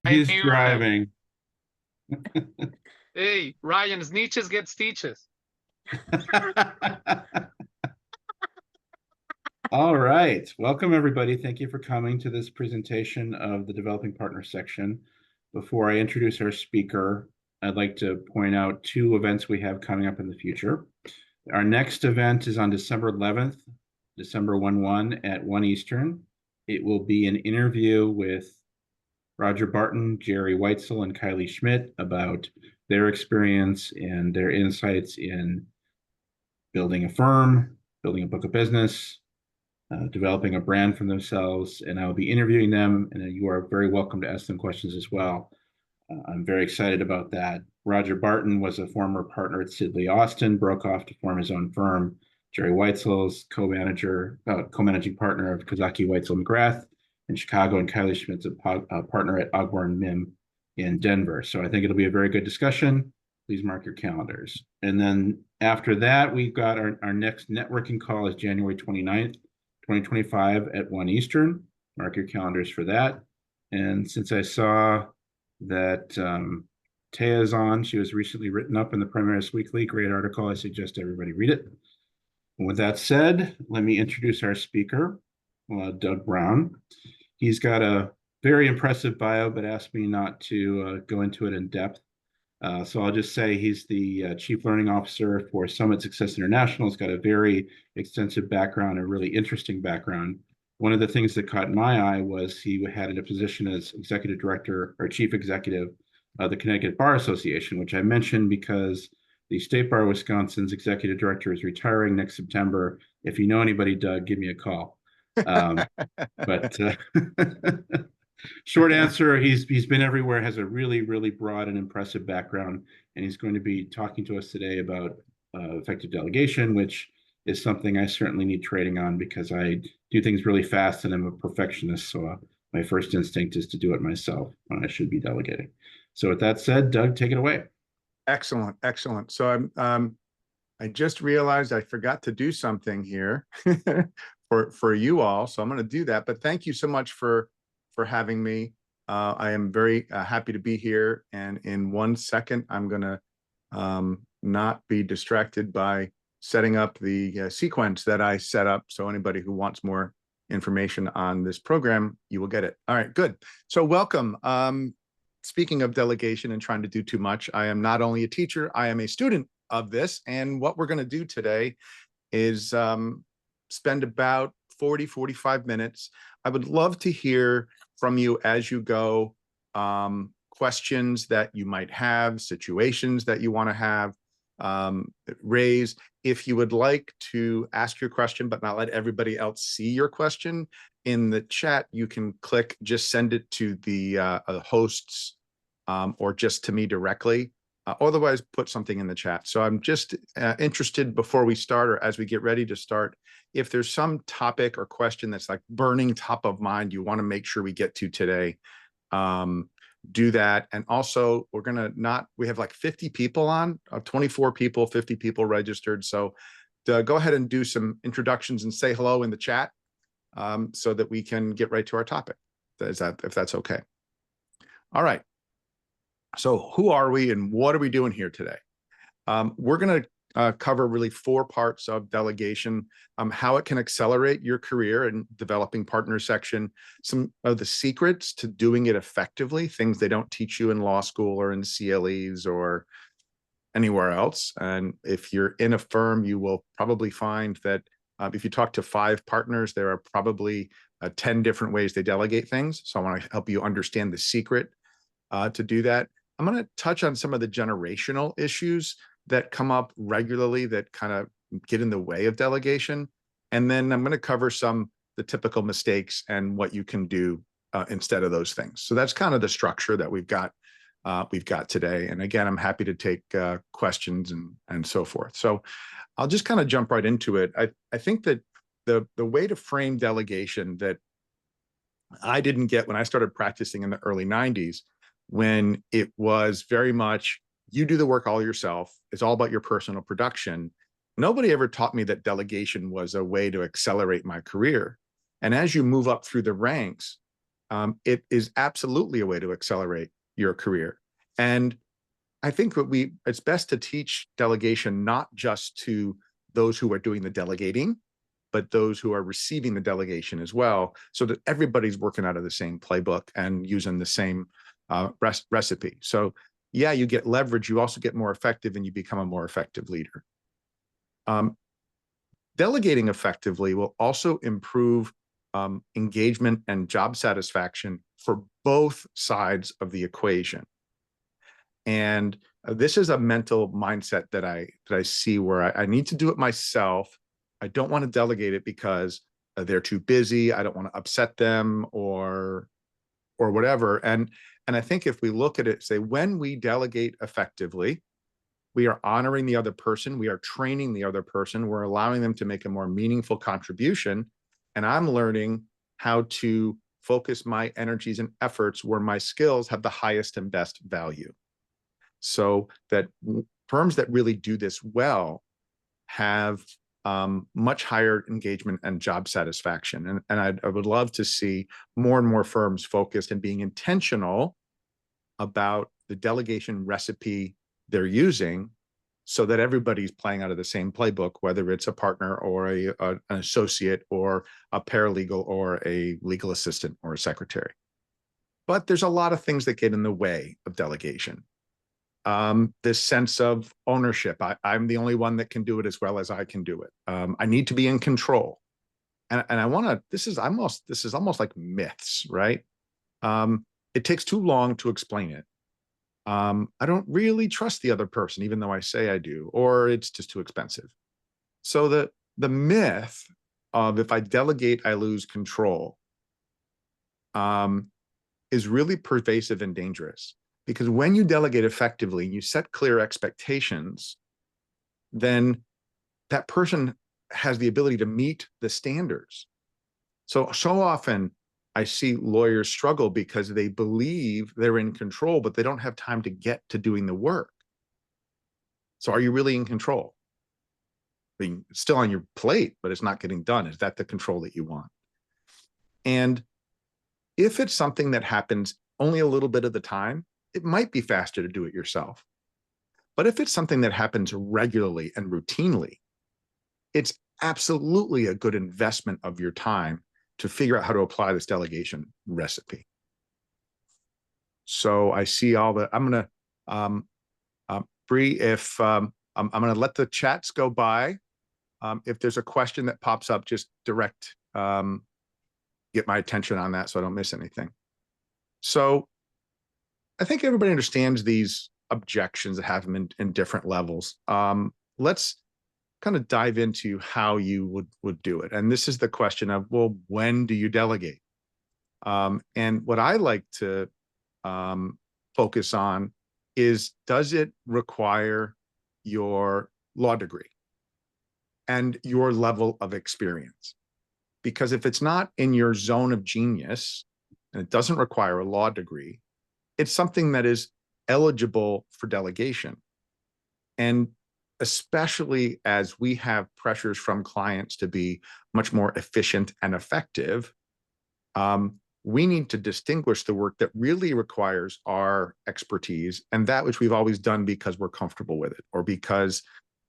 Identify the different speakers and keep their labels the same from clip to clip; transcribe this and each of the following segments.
Speaker 1: Right
Speaker 2: He's
Speaker 1: here I am.
Speaker 2: driving.
Speaker 1: Hey, Ryan's niches get stitches.
Speaker 2: All right. Welcome, everybody. Thank you for coming to this presentation of the Developing Partner section. Before I introduce our speaker, I'd like to point out two events we have coming up in the future. Our next event is on December 11th, December 1 at 1 Eastern. It will be an interview with Roger Barton, Jerry Weitzel, and Kylie Schmidt about their experience and their insights in building a firm, building a book of business, developing a brand for themselves. And I'll be interviewing them, and you are very welcome to ask them questions as well. I'm very excited about that. Roger Barton was a former partner at Sidley Austin, broke off to form his own firm. Jerry Weitzel's co-managing partner of Kazaki Weitzel McGrath in Chicago, and Kylie Schmidt's a partner at Ogborn Mim in Denver. So I think it'll be a very good discussion. Please mark your calendars. And then after that, we've got our next networking call is January 29th, 2025 at 1 Eastern. Mark your calendars for that. And since I saw that Taya is on, she was recently written up in the Primaris Weekly. Great article. I suggest everybody read it. And with that said, let me introduce our speaker, Doug Brown. He's got a very impressive bio, but asked me not to go into it in depth. So I'll just say he's the Chief Learning Officer for Summit Success International. He's got a very extensive background, a really interesting background. One of the things that caught my eye was he had a position as Executive Director or Chief Executive of the Connecticut Bar Association, which I mentioned because the State Bar of Wisconsin's Executive Director is retiring next September. If you know anybody, Doug, give me a call. But short answer, he's been everywhere, has a really, really broad and impressive background, and he's going to be talking to us today about effective delegation, which is something I certainly need training on because I do things really fast and I'm a perfectionist. So my first instinct is to do it myself when I should be delegating. So with that said, Doug, take it away.
Speaker 3: Excellent, excellent. So I just realized I forgot to do something here for you all. So I'm going to do that. But thank you so much for having me. I am very happy to be here. And in 1 second, I'm going to not be distracted by setting up the sequence that I set up. So anybody who wants more information on this program, you will get it. All right, good. So welcome. Speaking of delegation and trying to do too much, I am not only a teacher, I am a student of this. And what we're going to do today is spend about 45 minutes. I would love to hear from you as you go, questions that you might have, situations that you want to have raise. If you would like to ask your question, but not let everybody else see your question, in the chat, you can click, just send it to the hosts or just to me directly. Otherwise, put something in the chat. So I'm just interested before we start or as we get ready to start, if there's some topic or question that's like burning top of mind, you want to make sure we get to today, do that. And also we have like 50 people on, 24 people, 50 people registered. So go ahead and do some introductions and say hello in the chat so that we can get right to our topic. If that's okay. All right. So who are we and what are we doing here today? We're going to cover really 4 parts of delegation, how it can accelerate your career in developing partner section, some of the secrets to doing it effectively, things they don't teach you in law school or in CLEs or anywhere else. And if you're in a firm, you will probably find that if you talk to 5 partners, there are probably 10 different ways they delegate things. So I want to help you understand the secret to do that. I'm going to touch on some of the generational issues that come up regularly that kind of get in the way of delegation. And then I'm going to cover the typical mistakes and what you can do instead of those things. So that's kind of the structure that we've got today. And again, I'm happy to take questions and so forth. So I'll just kind of jump right into it. I think that the way to frame delegation that I didn't get when I started practicing in the early 90s, when it was very much, you do the work all yourself. It's all about your personal production. Nobody ever taught me that delegation was a way to accelerate my career. And as you move up through the ranks, it is absolutely a way to accelerate your career. And I think it's best to teach delegation not just to those who are doing the delegating, but those who are receiving the delegation as well, so that everybody's working out of the same playbook and using the same recipe. So yeah, you get leverage, you also get more effective, and you become a more effective leader. Delegating effectively will also improve engagement and job satisfaction for both sides of the equation. And this is a mental mindset that I see, where I need to do it myself. I don't want to delegate it because they're too busy. I don't want to upset them or whatever. And I think if we look at it, say, when we delegate effectively, we are honoring the other person. We are training the other person. We're allowing them to make a more meaningful contribution. And I'm learning how to focus my energies and efforts where my skills have the highest and best value. So that firms that really do this well have much higher engagement and job satisfaction. And I would love to see more and more firms focused and being intentional about the delegation recipe they're using, so that everybody's playing out of the same playbook, whether it's a partner or an associate or a paralegal or a legal assistant or a secretary. But there's a lot of things that get in the way of delegation. This sense of ownership. I'm the only one that can do it as well as I can do it. I need to be in control. And I want to, this is almost like myths, right? It takes too long to explain it. I don't really trust the other person, even though I say I do, or it's just too expensive. So the myth of if I delegate, I lose control, is really pervasive and dangerous. Because when you delegate effectively, you set clear expectations, then that person has the ability to meet the standards. So often I see lawyers struggle because they believe they're in control, but they don't have time to get to doing the work. So are you really in control? I mean, it's still on your plate, but it's not getting done. Is that the control that you want? And if it's something that happens only a little bit of the time, it might be faster to do it yourself. But if it's something that happens regularly and routinely, it's absolutely a good investment of your time to figure out how to apply this delegation recipe. So I see all the, I'm going to, Bree, if I'm going to let the chats go by. If there's a question that pops up, just direct, get my attention on that so I don't miss anything. So I think everybody understands these objections that have them in different levels. Let's kind of dive into how you would do it. And this is the question of, well, when do you delegate? And what I like to focus on is, does it require your law degree and your level of experience? Because if it's not in your zone of genius and it doesn't require a law degree, it's something that is eligible for delegation. And especially as we have pressures from clients to be much more efficient and effective, we need to distinguish the work that really requires our expertise and that which we've always done because we're comfortable with it, or because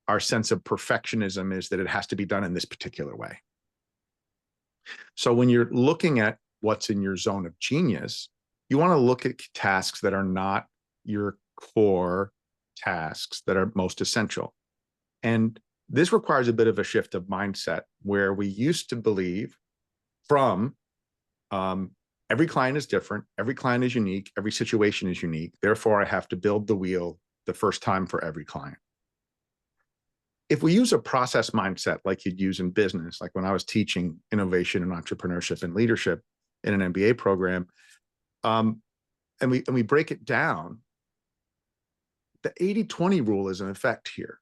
Speaker 3: our sense of perfectionism is that it has to be done in this particular way. So when you're looking at what's in your zone of genius, you want to look at tasks that are not your core tasks that are most essential. And this requires a bit of a shift of mindset, where we used to believe from every client is different, every client is unique, every situation is unique, therefore I have to build the wheel the first time for every client. If we use a process mindset like you'd use in business, like when I was teaching innovation and entrepreneurship and leadership in an MBA program, and we break it down, the 80-20 rule is in effect here.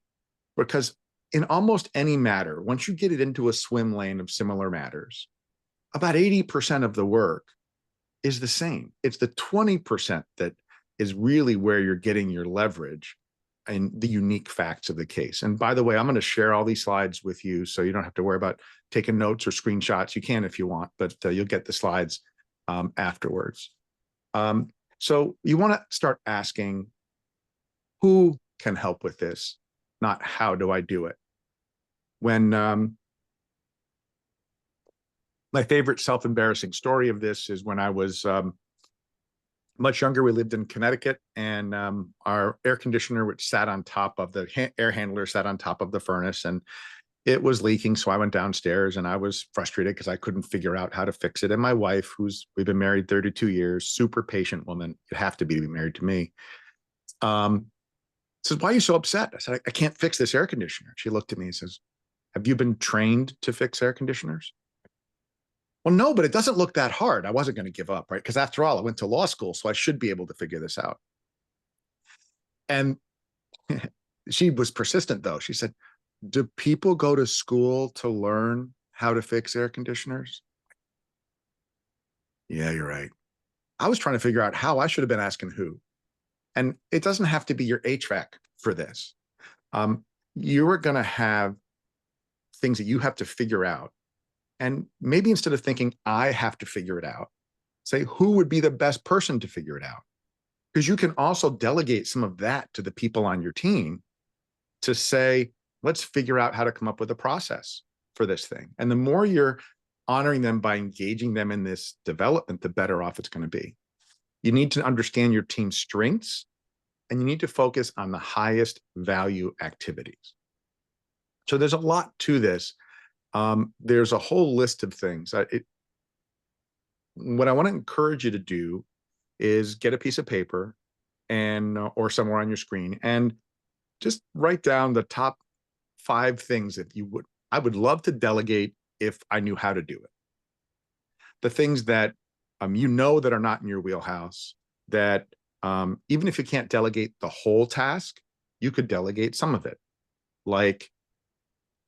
Speaker 3: Because in almost any matter, once you get it into a swim lane of similar matters, about 80% of the work is the same. It's the 20% that is really where you're getting your leverage and the unique facts of the case. And by the way, I'm going to share all these slides with you, so you don't have to worry about taking notes or screenshots. You can if you want, but you'll get the slides afterwards. So you want to start asking, who can help with this, not how do I do it? When my favorite self-embarrassing story of this is when I was much younger. We lived in Connecticut, and our air conditioner, which sat on top of the air handler, sat on top of the furnace, and it was leaking. So I went downstairs, and I was frustrated because I couldn't figure out how to fix it. And my wife, we've been married 32 years, super patient woman, you have to be married to me, says, "Why are you so upset?" I said, I can't fix this air conditioner. She looked at me and says, "Have you been trained to fix air conditioners?" Well, no, but it doesn't look that hard. I wasn't going to give up, right? Because after all, I went to law school, so I should be able to figure this out. And she was persistent, though. She said, "Do people go to school to learn how to fix air conditioners?" Yeah, you're right. I was trying to figure out how. I should have been asking who. And it doesn't have to be your HVAC for this. You are going to have things that you have to figure out. And maybe instead of thinking, I have to figure it out, say, who would be the best person to figure it out? Because you can also delegate some of that to the people on your team to say, let's figure out how to come up with a process for this thing. And the more you're honoring them by engaging them in this development, the better off it's going to be. You need to understand your team's strengths, and you need to focus on the highest value activities. So there's a lot to this. There's a whole list of things. What I want to encourage you to do is get a piece of paper and or somewhere on your screen and just write down the top 5 things that I would love to delegate if I knew how to do it. The things that that are not in your wheelhouse, that even if you can't delegate the whole task, you could delegate some of it. Like,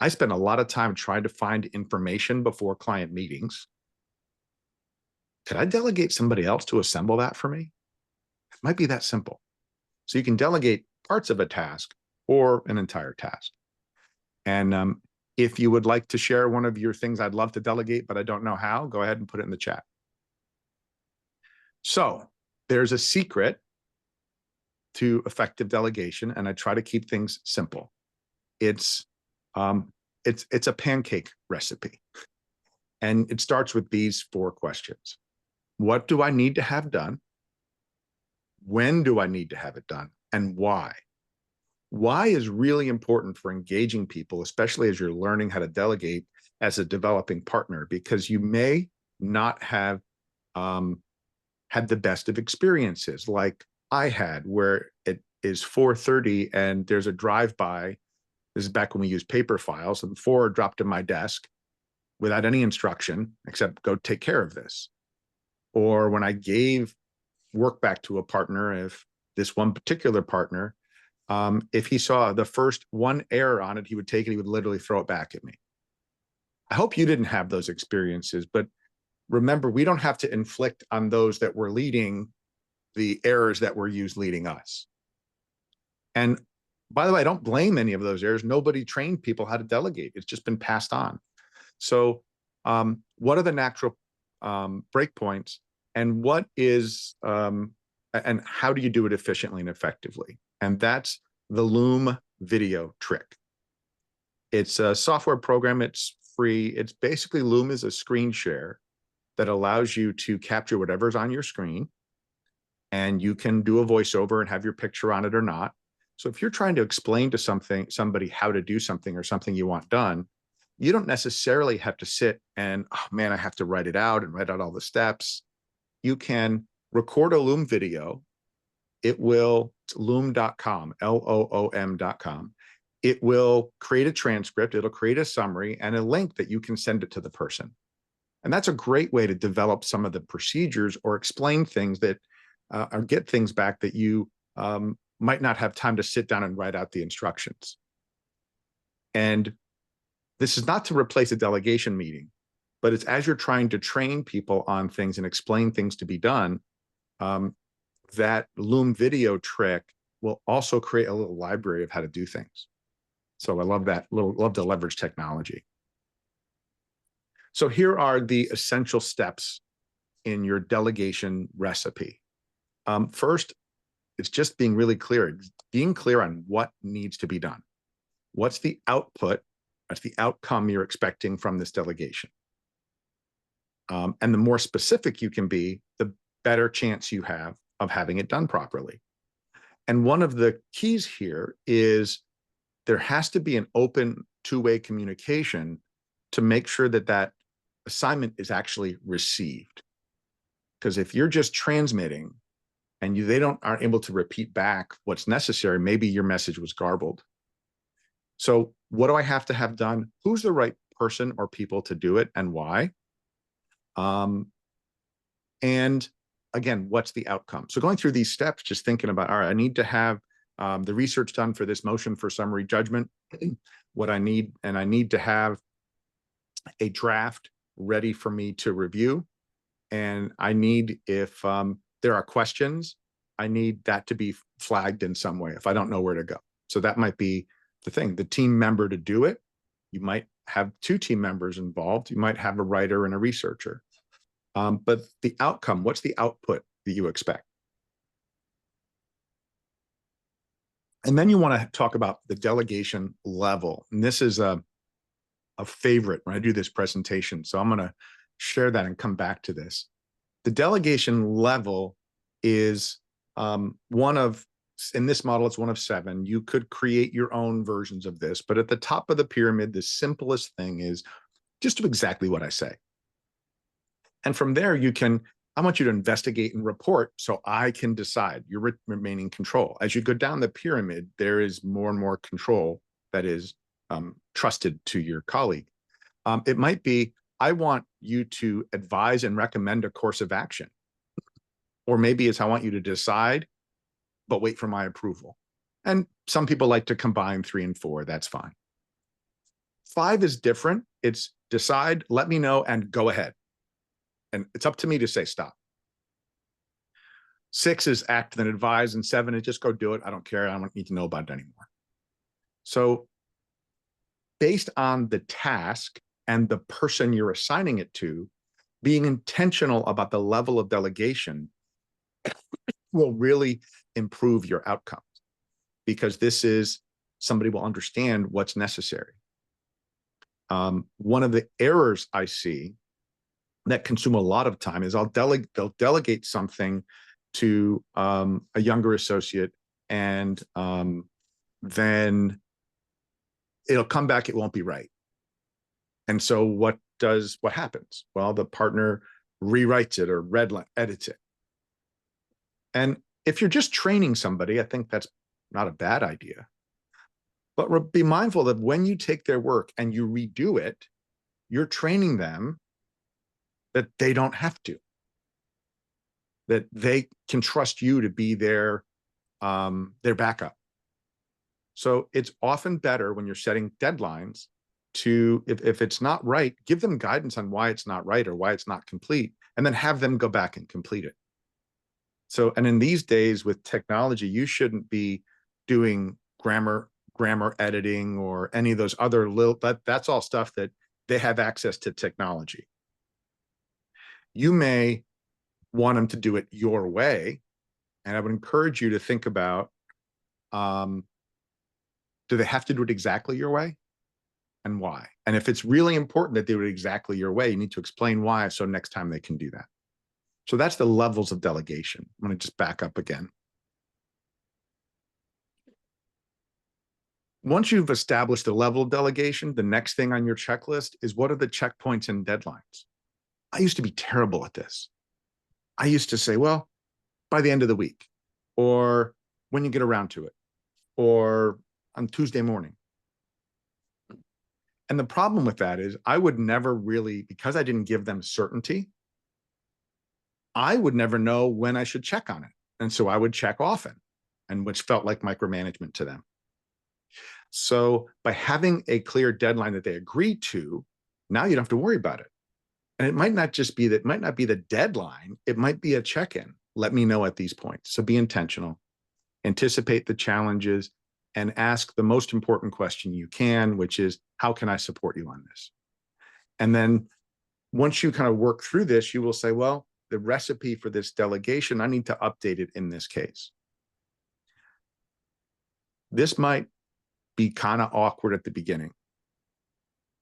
Speaker 3: I spend a lot of time trying to find information before client meetings. Could I delegate somebody else to assemble that for me? It might be that simple. So you can delegate parts of a task or an entire task. And if you would like to share one of your things I'd love to delegate, but I don't know how, go ahead and put it in the chat. So there's a secret to effective delegation, and I try to keep things simple. It's a pancake recipe, and it starts with these 4 questions. What do I need to have done? When do I need to have it done? And why? Why is really important for engaging people, especially as you're learning how to delegate as a developing partner, because you may not have had the best of experiences like I had, where it is 4:30 and there's a drive-by. This is back when we used paper files, and 4 dropped in my desk without any instruction except go take care of this. Or when I gave work back to a partner, if this one particular partner, if he saw the first one error on it, he would take it, he would literally throw it back at me. I hope you didn't have those experiences, but remember, we don't have to inflict on those that were leading the errors that were used leading us. And by the way, I don't blame any of those errors. Nobody trained people how to delegate. It's just been passed on. So what are the natural breakpoints, and what is, and how do you do it efficiently and effectively? And that's the Loom video trick. It's a software program. It's free. It's basically, Loom is a screen share that allows you to capture whatever's on your screen, and you can do a voiceover and have your picture on it or not. So if you're trying to explain to somebody how to do something or something you want done, you don't necessarily have to sit and, oh man, I have to write it out and write out all the steps. You can record a Loom video. It will, it's loom.com, Loom.com. It will create a transcript. It'll create a summary and a link that you can send it to the person. And that's a great way to develop some of the procedures or explain things that, or get things back that you might not have time to sit down and write out the instructions. And this is not to replace a delegation meeting, but it's as you're trying to train people on things and explain things to be done, that Loom video trick will also create a little library of how to do things. So I love that, love to leverage technology. So here are the essential steps in your delegation recipe. First, it's just being really clear, being clear on what needs to be done. What's the output? What's the outcome you're expecting from this delegation? And the more specific you can be, the better chance you have of having it done properly. And one of the keys here is there has to be an open two-way communication to make sure that that assignment is actually received. Because if you're just transmitting and they aren't able to repeat back what's necessary, maybe your message was garbled. So what do I have to have done? Who's the right person or people to do it and why? And again, what's the outcome? So going through these steps, just thinking about, all right, I need to have the research done for this motion for summary judgment, what I need, and I need to have a draft ready for me to review. And I need, if there are questions, I need that to be flagged in some way if I don't know where to go. So that might be the thing, the team member to do it. You might have two team members involved. You might have a writer and a researcher. But the outcome, what's the output that you expect? And then you want to talk about the delegation level. And this is a favorite when I do this presentation. So I'm going to share that and come back to this. The delegation level is one of, in this model, it's one of 7. You could create your own versions of this, but at the top of the pyramid, the simplest thing is just do exactly what I say. And from there, I want you to investigate and report so I can decide. You're remaining control. As you go down the pyramid, there is more and more control that is trusted to your colleague. It might be, I want you to advise and recommend a course of action. Or maybe it's, I want you to decide, but wait for my approval. And some people like to combine 3 and 4. That's fine. 5 is different. It's decide, let me know, and go ahead. And it's up to me to say stop. 6 is act and advise, and 7 is just go do it. I don't care. I don't need to know about it anymore. So based on the task and the person you're assigning it to, being intentional about the level of delegation will really improve your outcomes, because this is, somebody will understand what's necessary. One of the errors I see that consume a lot of time is they'll delegate something to a younger associate, and then it'll come back, it won't be right. And so what happens? Well, the partner rewrites it or edits it. And if you're just training somebody, I think that's not a bad idea. But be mindful that when you take their work and you redo it, you're training them that they don't have to, that they can trust you to be their backup. So it's often better when you're setting deadlines to, if it's not right, give them guidance on why it's not right or why it's not complete, and then have them go back and complete it. So, and in these days with technology, you shouldn't be doing grammar editing or any of those other that's all stuff that they have access to technology. You may want them to do it your way. And I would encourage you to think about, do they have to do it exactly your way, and why? And if it's really important that they do it exactly your way, you need to explain why, so next time they can do that. So that's the levels of delegation. I'm going to just back up again. Once you've established the level of delegation, the next thing on your checklist is, what are the checkpoints and deadlines? I used to be terrible at this. I used to say, well, by the end of the week, or when you get around to it, or on Tuesday morning. And the problem with that is I would never really, because I didn't give them certainty, I would never know when I should check on it. And so I would check often, and which felt like micromanagement to them. So by having a clear deadline that they agree to, now you don't have to worry about it. And it might not just be that, might not be the deadline, it might be a check-in. Let me know at these points. So be intentional, anticipate the challenges, and ask the most important question you can, which is, how can I support you on this? And then once you kind of work through this, you will say, well, the recipe for this delegation, I need to update it in this case. This might be kind of awkward at the beginning,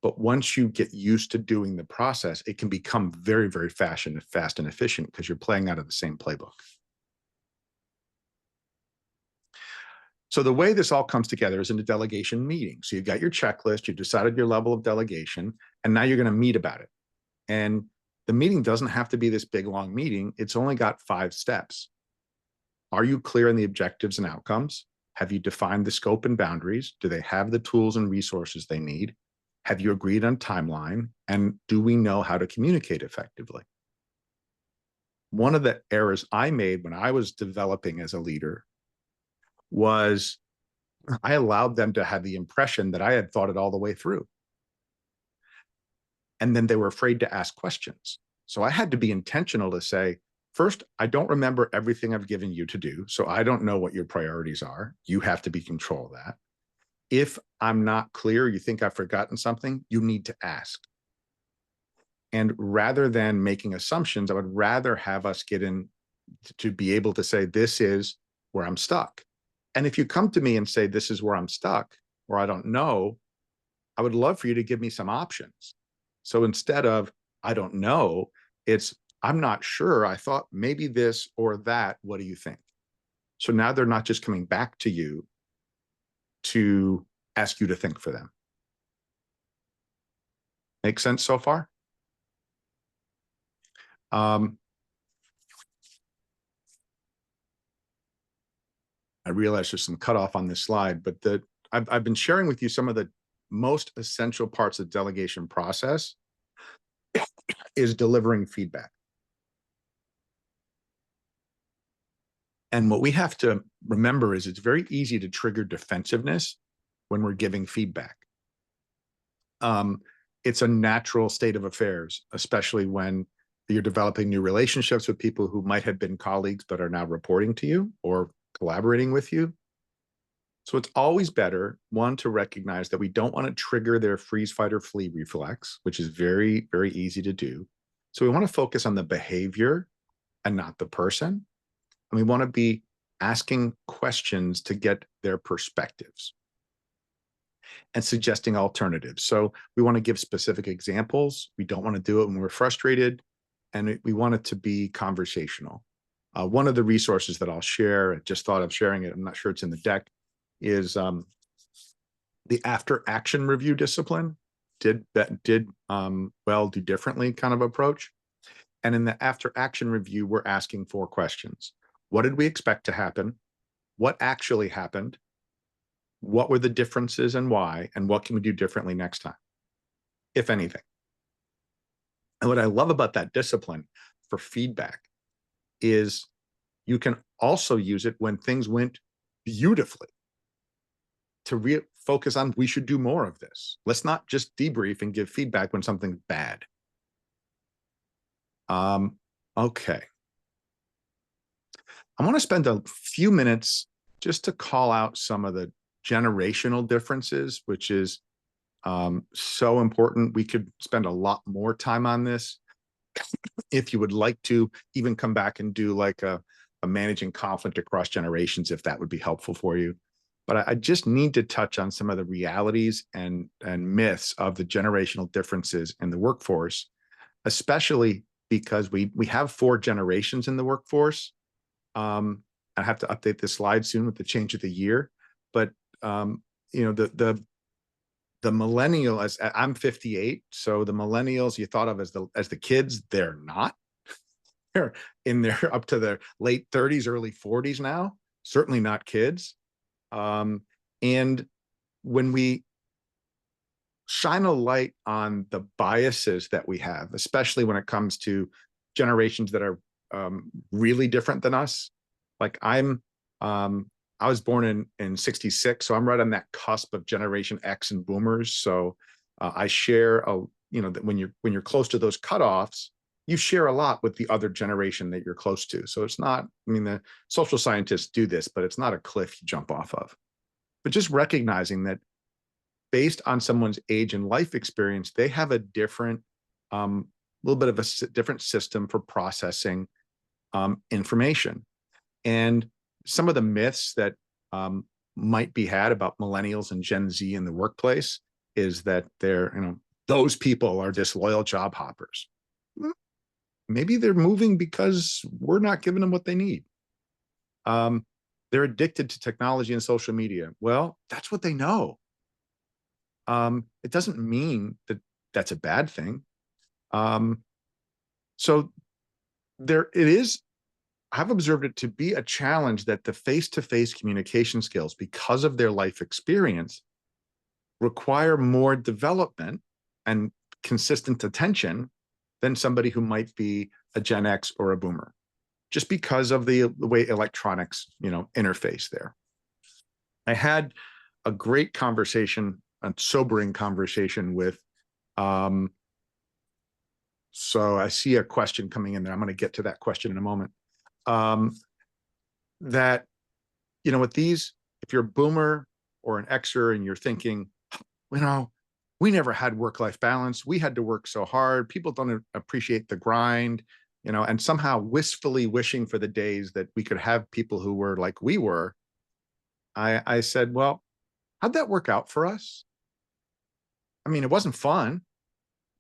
Speaker 3: but once you get used to doing the process, it can become very, very fast and efficient because you're playing out of the same playbook. So the way this all comes together is in a delegation meeting. So you've got your checklist, you've decided your level of delegation, and now you're going to meet about it. And the meeting doesn't have to be this big, long meeting. It's only got 5 steps. Are you clear on the objectives and outcomes? Have you defined the scope and boundaries? Do they have the tools and resources they need? Have you agreed on timeline? And do we know how to communicate effectively? One of the errors I made when I was developing as a leader was I allowed them to have the impression that I had thought it all the way through. And then they were afraid to ask questions. So I had to be intentional to say, first, I don't remember everything I've given you to do, so I don't know what your priorities are. You have to be in control of that. If I'm not clear, you think I've forgotten something, you need to ask. And rather than making assumptions, I would rather have us get in to be able to say, this is where I'm stuck. And if you come to me and say, this is where I'm stuck, or I don't know, I would love for you to give me some options. So instead of, I don't know, it's, I'm not sure. I thought maybe this or that. What do you think? So now they're not just coming back to you to ask you to think for them. Make sense so far? I realize there's some cutoff on this slide, but I've been sharing with you some of the most essential parts of the delegation process is delivering feedback. And what we have to remember is it's very easy to trigger defensiveness when we're giving feedback. It's a natural state of affairs, especially when you're developing new relationships with people who might have been colleagues but are now reporting to you or collaborating with you. So it's always better, one, to recognize that we don't want to trigger their freeze, fight, or flee reflex, which is very, very easy to do. So we want to focus on the behavior and not the person. And we want to be asking questions to get their perspectives and suggesting alternatives. So we want to give specific examples. We don't want to do it when we're frustrated, and we want it to be conversational. One of the resources that I'll share, I just thought of sharing it, I'm not sure it's in the deck, is the after action review discipline, do differently kind of approach. And in the after action review, we're asking 4 questions. What did we expect to happen? What actually happened? What were the differences and why? And what can we do differently next time, if anything? And what I love about that discipline for feedback is you can also use it when things went beautifully to focus on, we should do more of this. Let's not just debrief and give feedback when something's bad. Okay. I want to spend a few minutes just to call out some of the generational differences, which is so important. We could spend a lot more time on this. If you would like to even come back and do like a managing conflict across generations, if that would be helpful for you. But I just need to touch on some of the realities and myths of the generational differences in the workforce, especially because we have 4 generations in the workforce. I have to update this slide soon with the change of the year, but you know, the millennial, as I'm 58, so the millennials you thought of as the kids, they're not. They're in their up to their late 30s, early 40s now. Certainly not kids. And when we shine a light on the biases that we have, especially when it comes to generations that are really different than us, like I was born in 66, so I'm right on that cusp of Generation X and Boomers. So I share that when you're close to those cutoffs, you share a lot with the other generation that you're close to. So it's not, I mean, the social scientists do this, but it's not a cliff you jump off of. But just recognizing that based on someone's age and life experience, they have a different little bit of a different system for processing information. And some of the myths that might be had about millennials and Gen Z in the workplace is that those people are disloyal job hoppers. Maybe they're moving because we're not giving them what they need. They're addicted to technology and social media. Well, that's what they know. It doesn't mean that that's a bad thing. So it is, I've observed it to be a challenge that the face-to-face communication skills, because of their life experience, require more development and consistent attention than somebody who might be a Gen X or a boomer, just because of the way electronics, interface there. I had a great conversation, a sobering conversation with, so I see a question coming in there. I'm going to get to that question in a moment. That, with these, if you're a boomer or an Xer and you're thinking, we never had work-life balance. We had to work so hard. People don't appreciate the grind, and somehow wistfully wishing for the days that we could have people who were like we were. I said, well, how'd that work out for us? I mean, it wasn't fun.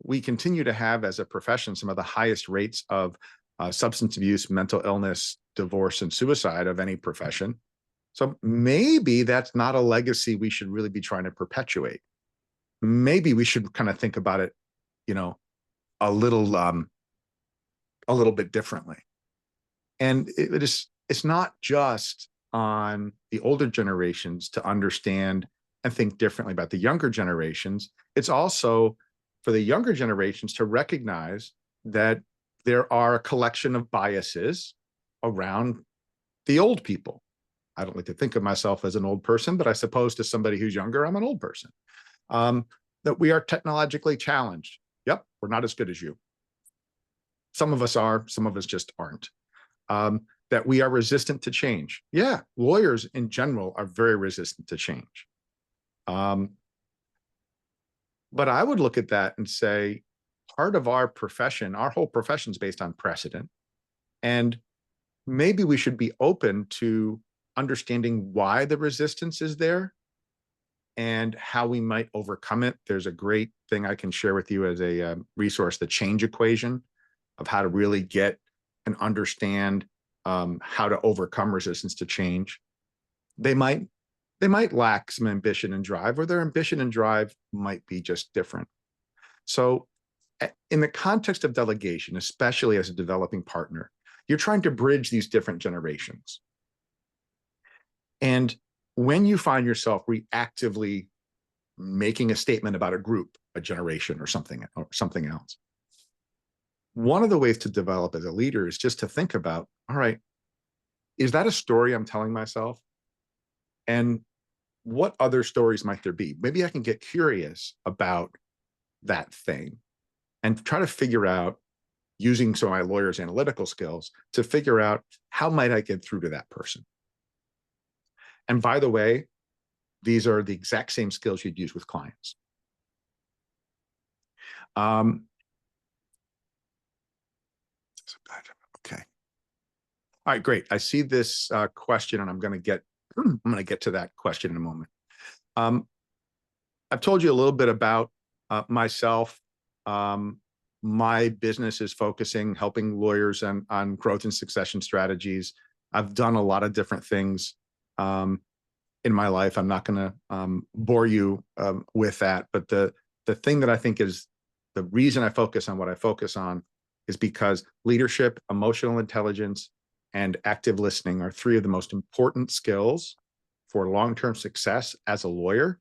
Speaker 3: We continue to have, as a profession, some of the highest rates of substance abuse, mental illness, divorce, and suicide of any profession. So maybe that's not a legacy we should really be trying to perpetuate. Maybe we should kind of think about it, a little bit differently. And it's not just on the older generations to understand and think differently about the younger generations. It's also for the younger generations to recognize that there are a collection of biases around the old people. I don't like to think of myself as an old person, but I suppose to somebody who's younger, I'm an old person. That we are technologically challenged. Yep, we're not as good as you. Some of us are, some of us just aren't. That we are resistant to change. Yeah, lawyers in general are very resistant to change. But I would look at that and say, part of our profession, our whole profession is based on precedent. And maybe we should be open to understanding why the resistance is there and how we might overcome it. There's a great thing I can share with you as a resource, the change equation, of how to really get and understand how to overcome resistance to change. They might lack some ambition and drive, or their ambition and drive might be just different. So in the context of delegation, especially as a developing partner, you're trying to bridge these different generations. And when you find yourself reactively making a statement about a group, a generation, or something else, one of the ways to develop as a leader is just to think about, all right, is that a story I'm telling myself? And what other stories might there be? Maybe I can get curious about that thing and try to figure out, using some of my lawyer's analytical skills, to figure out how might I get through to that person. And by the way, these are the exact same skills you'd use with clients. Okay. All right, great. I see this question, and I'm going to get to that question in a moment. I've told you a little bit about myself. My business is helping lawyers on growth and succession strategies. I've done a lot of different things in my life. I'm not going to bore you with that, but the thing that I think is the reason I focus on what I focus on is because leadership, emotional intelligence, and active listening are three of the most important skills for long-term success as a lawyer.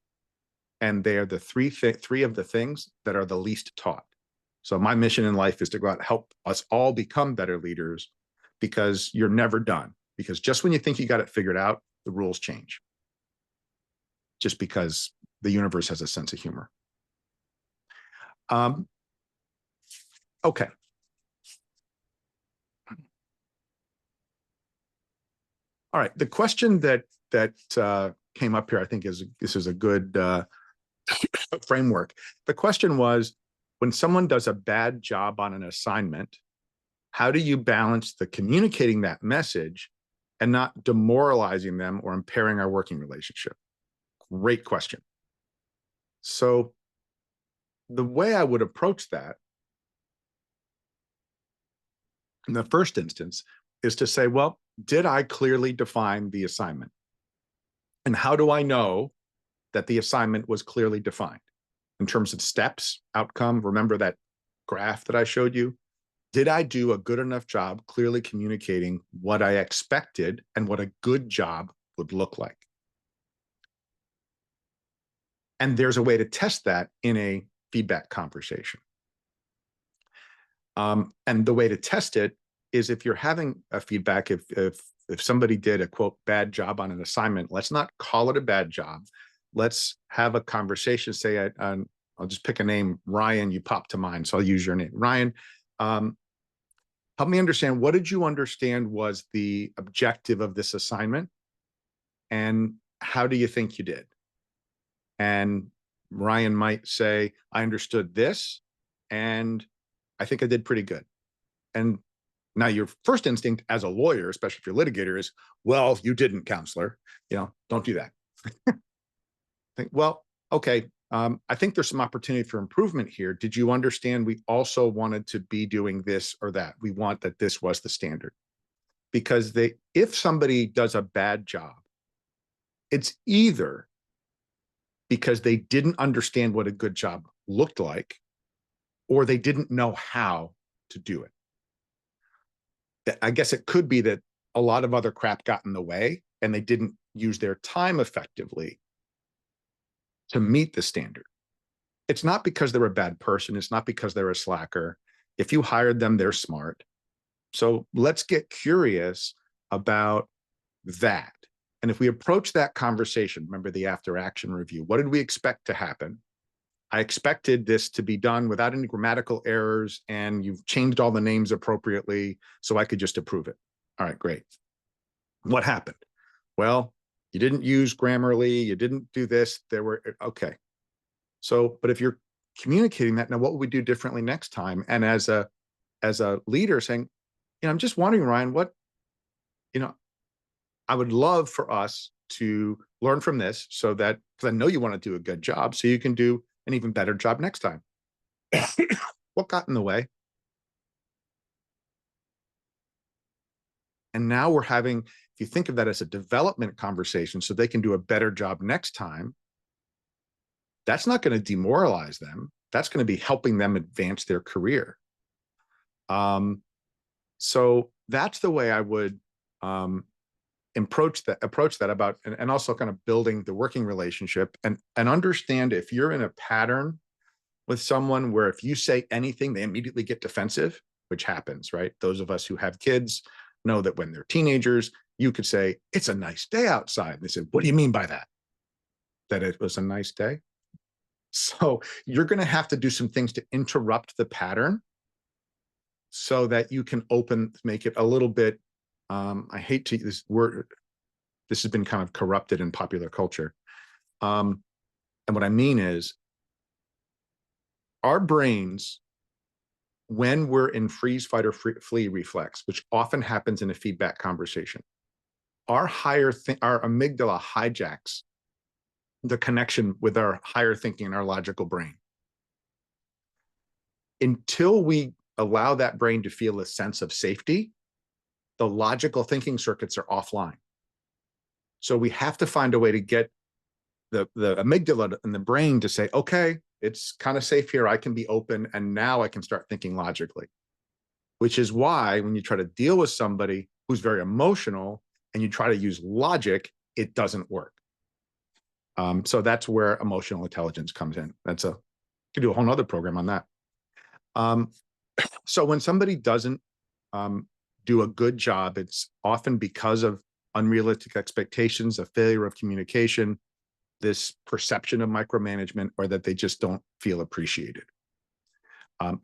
Speaker 3: And they are the three of the things that are the least taught. So my mission in life is to go out and help us all become better leaders, because you're never done. Because just when you think you got it figured out, the rules change. Just because the universe has a sense of humor. Okay. All right. The question that came up here, I think this is a good framework. The question was, when someone does a bad job on an assignment, how do you balance the communicating that message and not demoralizing them or impairing our working relationship? Great question. So the way I would approach that in the first instance is to say, well, did I clearly define the assignment? And how do I know that the assignment was clearly defined in terms of steps, outcome? Remember that graph that I showed you? Did I do a good enough job clearly communicating what I expected and what a good job would look like? And there's a way to test that in a feedback conversation. And the way to test it is if you're having a feedback, if somebody did a quote bad job on an assignment, let's not call it a bad job. Let's have a conversation. Say, I'll just pick a name, Ryan. You pop to mind, so I'll use your name, Ryan. Help me understand, what did you understand was the objective of this assignment, and how do you think you did? And Ryan might say, I understood this, and I think I did pretty good. And now your first instinct as a lawyer, especially if you're a litigator, is, well, you didn't, counselor. Don't do that. Think, well, okay, I think there's some opportunity for improvement here. Did you understand we also wanted to be doing this or that? We want that this was the standard. Because if somebody does a bad job, it's either because they didn't understand what a good job looked like, or they didn't know how to do it. I guess it could be that a lot of other crap got in the way and they didn't use their time effectively to meet the standard. It's not because they're a bad person. It's not because they're a slacker. If you hired them, they're smart. So let's get curious about that. And if we approach that conversation, remember the after action review, what did we expect to happen? I expected this to be done without any grammatical errors, and you've changed all the names appropriately, so I could just approve it. All right, great. What happened? Well, you didn't use Grammarly, you didn't do this, okay. So, but if you're communicating that, now what would we do differently next time? And as a leader saying, I'm just wondering, Ryan, I would love for us to learn from this so that, because I know you want to do a good job, so you can do an even better job next time. What got in the way? And now we're having, if you think of that as a development conversation so they can do a better job next time, that's not going to demoralize them. That's going to be helping them advance their career. So that's the way I would approach that about, and also kind of building the working relationship, and understand if you're in a pattern with someone where if you say anything, they immediately get defensive, which happens, right? Those of us who have kids know that when they're teenagers, you could say, it's a nice day outside. And they said, what do you mean by that? That it was a nice day? So you're going to have to do some things to interrupt the pattern so that you can make it a little bit, I hate to use this word, this has been kind of corrupted in popular culture. And what I mean is, our brains, when we're in freeze, fight, or flee reflex, which often happens in a feedback conversation, our amygdala hijacks the connection with our higher thinking and our logical brain. Until we allow that brain to feel a sense of safety, the logical thinking circuits are offline. So we have to find a way to get the amygdala and the brain to say, okay, it's kind of safe here. I can be open, and now I can start thinking logically. Which is why when you try to deal with somebody who's very emotional and you try to use logic, it doesn't work. So that's where emotional intelligence comes in. You could do a whole nother program on that. So when somebody doesn't do a good job, it's often because of unrealistic expectations, a failure of communication, this perception of micromanagement, or that they just don't feel appreciated.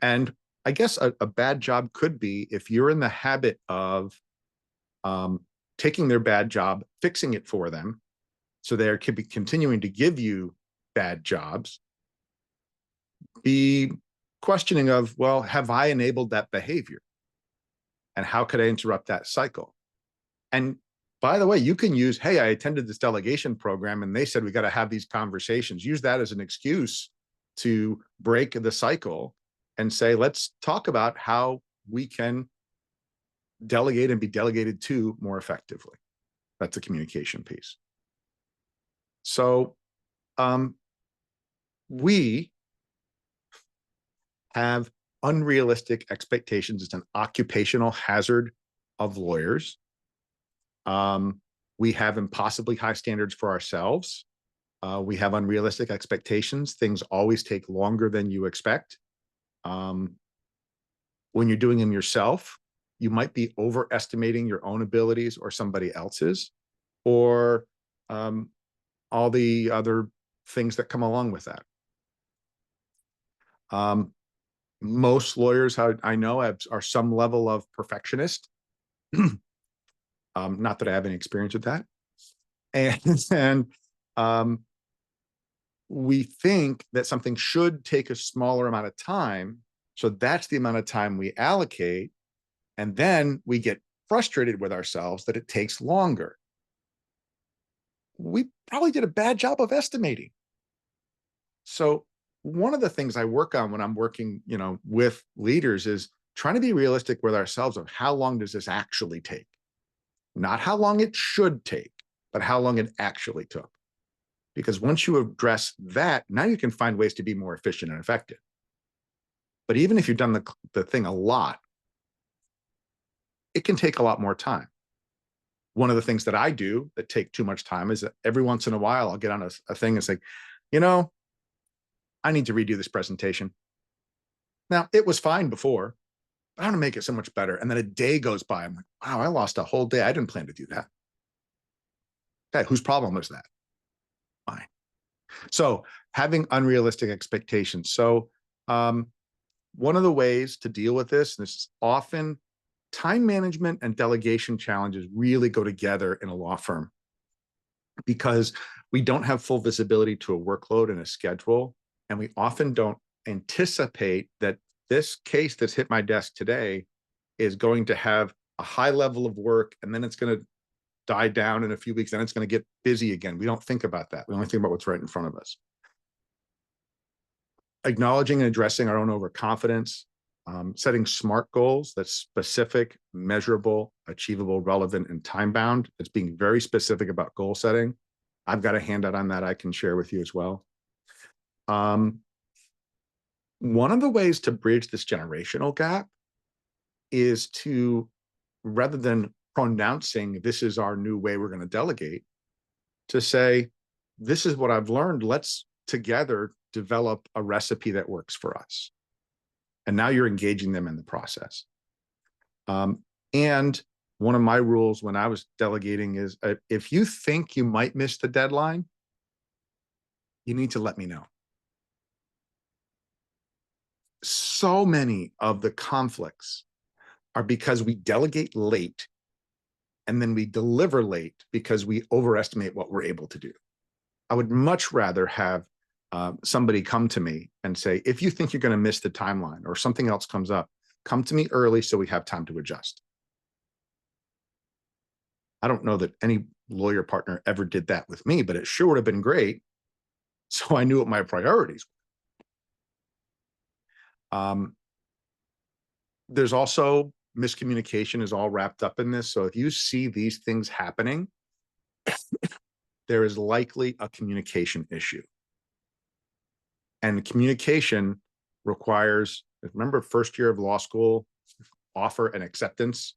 Speaker 3: And I guess a bad job could be if you're in the habit of taking their bad job, fixing it for them, so they could be continuing to give you bad jobs. Be questioning of, well, have I enabled that behavior? And how could I interrupt that cycle? And by the way, you can use, hey, I attended this delegation program and they said we got to have these conversations. Use that as an excuse to break the cycle and say, let's talk about how we can delegate and be delegated to more effectively. That's a communication piece. So we have unrealistic expectations. It's an occupational hazard of lawyers. We have impossibly high standards for ourselves. We have unrealistic expectations. Things always take longer than you expect. When you're doing them yourself, you might be overestimating your own abilities or somebody else's, or all the other things that come along with that. Most lawyers I know are some level of perfectionist. Not that I have any experience with that. And we think that something should take a smaller amount of time. So that's the amount of time we allocate. And then we get frustrated with ourselves that it takes longer. We probably did a bad job of estimating. So one of the things I work on when I'm working, with leaders is trying to be realistic with ourselves of how long does this actually take? Not how long it should take, but how long it actually took. Because once you address that, now you can find ways to be more efficient and effective. But even if you've done the thing a lot, it can take a lot more time. One of the things that I do that take too much time is that every once in a while, I'll get on a thing and say, I need to redo this presentation. Now, it was fine before, but I want to make it so much better. And then a day goes by. I'm like, wow, I lost a whole day. I didn't plan to do that. Okay, whose problem was that? Mine. So having unrealistic expectations. So one of the ways to deal with this is often time management and delegation challenges really go together in a law firm because we don't have full visibility to a workload and a schedule. And we often don't anticipate that this case that's hit my desk today is going to have a high level of work, and then it's going to die down in a few weeks, and it's going to get busy again. We don't think about that. We only think about what's right in front of us. Acknowledging and addressing our own overconfidence, setting SMART goals that's specific, measurable, achievable, relevant, and time-bound. It's being very specific about goal setting. I've got a handout on that I can share with you as well. One of the ways to bridge this generational gap is to, rather than pronouncing this is our new way we're going to delegate, to say, this is what I've learned. Let's together develop a recipe that works for us. And now you're engaging them in the process. And one of my rules when I was delegating is if you think you might miss the deadline, you need to let me know. So many of the conflicts are because we delegate late and then we deliver late because we overestimate what we're able to do. I would much rather have somebody come to me and say, if you think you're going to miss the timeline or something else comes up, come to me early so we have time to adjust. I don't know that any lawyer partner ever did that with me, but it sure would have been great. So I knew what my priorities were. There's also miscommunication is all wrapped up in this. So if you see these things happening, there is likely a communication issue. And communication requires, remember, first year of law school, offer and acceptance.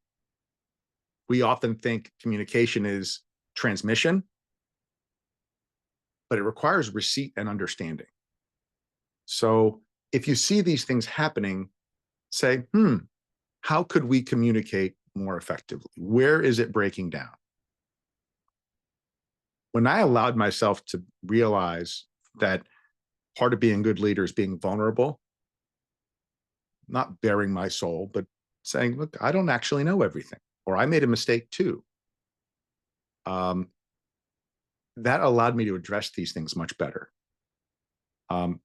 Speaker 3: We often think communication is transmission, but it requires receipt and understanding. So if you see these things happening, say, how could we communicate more effectively? Where is it breaking down? When I allowed myself to realize that part of being a good leader is being vulnerable, not bearing my soul, but saying, look, I don't actually know everything, or I made a mistake too. That allowed me to address these things much better.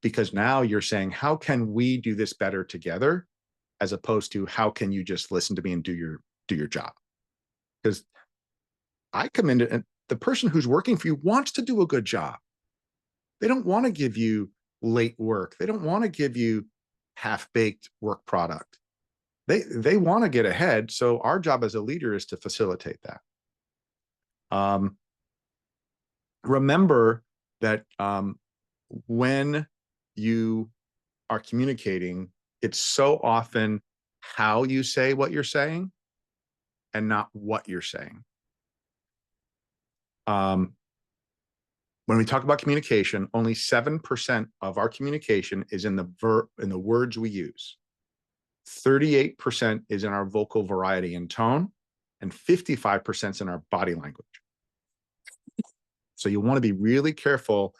Speaker 3: Because now you're saying, how can we do this better together? As opposed to how can you just listen to me and do your job? Because I come in and the person who's working for you wants to do a good job. They don't want to give you late work. They don't want to give you half-baked work product. They want to get ahead. So our job as a leader is to facilitate that. Remember that when you are communicating, it's so often how you say what you're saying and not what you're saying. When we talk about communication, only 7% of our communication is in the words we use. 38% is in our vocal variety and tone, and 55% is in our body language. So you want to be really careful.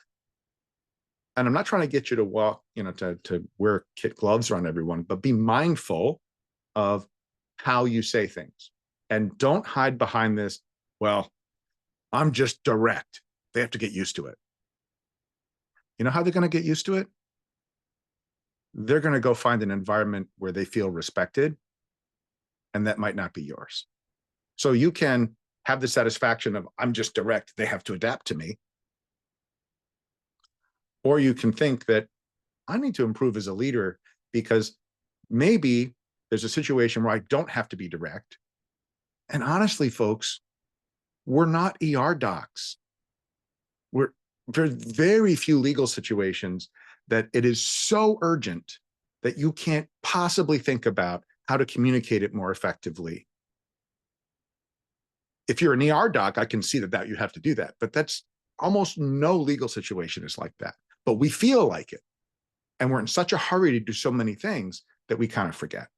Speaker 3: And I'm not trying to get you to walk, to wear kit gloves around everyone, but be mindful of how you say things. And don't hide behind this, well, I'm just direct. They have to get used to it. You know how they're going to get used to it? They're going to go find an environment where they feel respected, and that might not be yours. So you can have the satisfaction of, I'm just direct, they have to adapt to me. Or you can think that I need to improve as a leader because maybe there's a situation where I don't have to be direct. And honestly, folks, we're not ER docs. There's very few legal situations that it is so urgent that you can't possibly think about how to communicate it more effectively. If you're an ER doc, I can see that you have to do that, but that's almost no legal situation is like that. But we feel like it. And we're in such a hurry to do so many things that we kind of forget.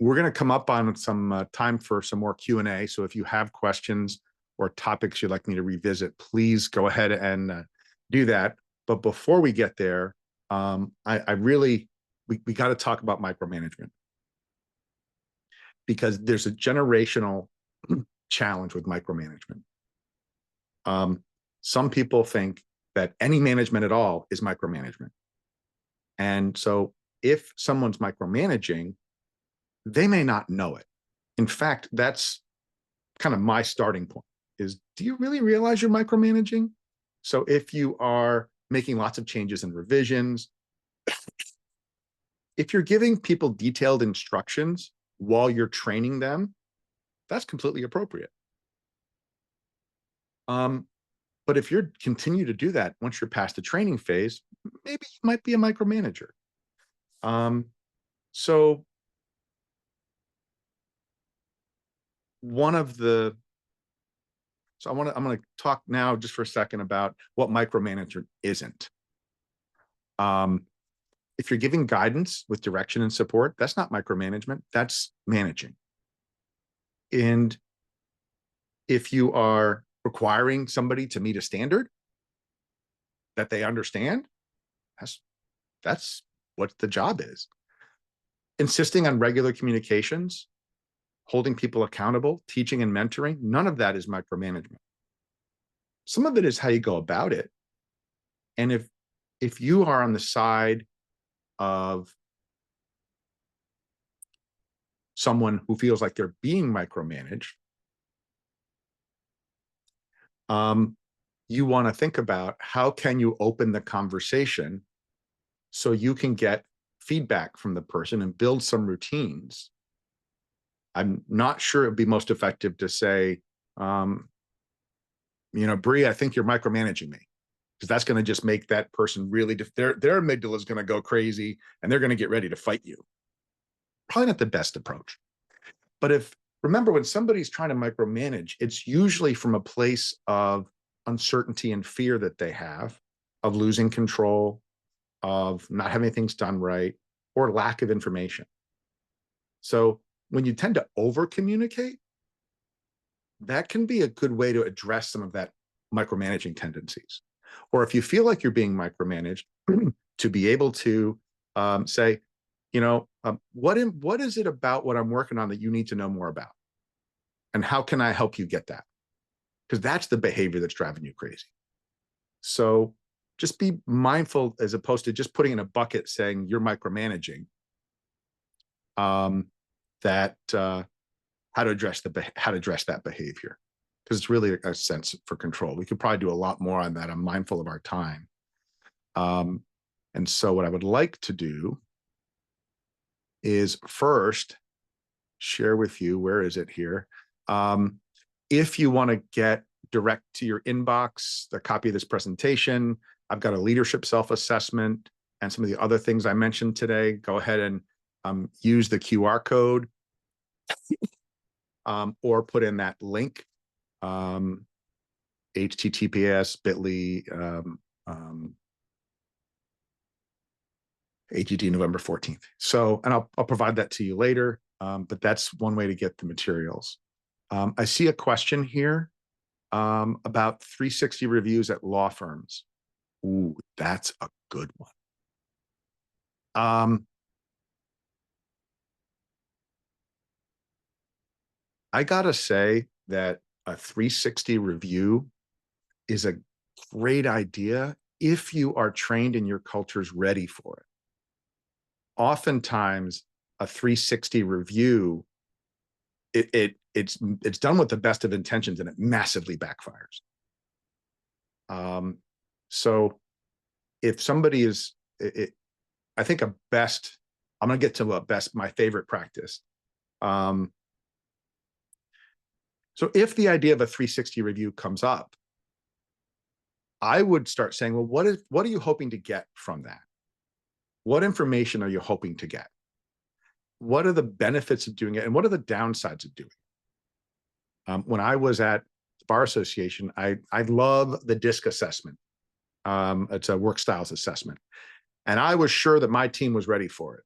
Speaker 3: We're going to come up on some time for some more Q&A. So if you have questions or topics you'd like me to revisit, please go ahead and do that. But before we get there, we got to talk about micromanagement, because there's a generational challenge with micromanagement. Some people think that any management at all is micromanagement. And so if someone's micromanaging, they may not know it. In fact, that's kind of my starting point is, do you really realize you're micromanaging? So if you are making lots of changes and revisions, if you're giving people detailed instructions while you're training them, that's completely appropriate. But if you're continue to do that once you're past the training phase, maybe you might be a micromanager. So I'm going to talk now just for a second about what micromanagement isn't. If you're giving guidance with direction and support, that's not micromanagement, that's managing. And if you are requiring somebody to meet a standard that they understand, that's what the job is. Insisting on regular communications, holding people accountable, teaching and mentoring, none of that is micromanagement. Some of it is how you go about it. And if you are on the side of someone who feels like they're being micromanaged, you want to think about how can you open the conversation so you can get feedback from the person and build some routines. I'm not sure it'd be most effective to say, Bree, I think you're micromanaging me, because that's going to just make that person really, their amygdala is going to go crazy and they're going to get ready to fight you. Probably not the best approach. But remember, when somebody's trying to micromanage, it's usually from a place of uncertainty and fear that they have, of losing control, of not having things done right, or lack of information. So when you tend to over communicate, that can be a good way to address some of that micromanaging tendencies. Or if you feel like you're being micromanaged, to be able to say, what is it about what I'm working on that you need to know more about? And how can I help you get that? because that's the behavior that's driving you crazy. So just be mindful, as opposed to just putting in a bucket saying you're micromanaging, that how to address that behavior, because it's really a sense for control. We could probably do a lot more on that. I'm mindful of our time. And so what I would like to do is first share with you, where is it here? If you want to get direct to your inbox the copy of this presentation, I've got a leadership self-assessment and some of the other things I mentioned today. Go ahead and use the QR code or put in that link, https://bit.ly AGD November 14th. So, and I'll provide that to you later, but that's one way to get the materials. I see a question here about 360 reviews at law firms. Ooh, that's a good one. I gotta say that a 360 review is a great idea if you are trained and your culture's ready for it. Oftentimes, a 360 review, it's done with the best of intentions and it massively backfires. So if somebody is, I think I'm gonna get to my favorite practice. So if the idea of a 360 review comes up, I would start saying, well, what are you hoping to get from that? What information are you hoping to get? What are the benefits of doing it? And what are the downsides of doing it? When I was at the Bar Association, I love the DISC assessment. It's a work styles assessment. And I was sure that my team was ready for it.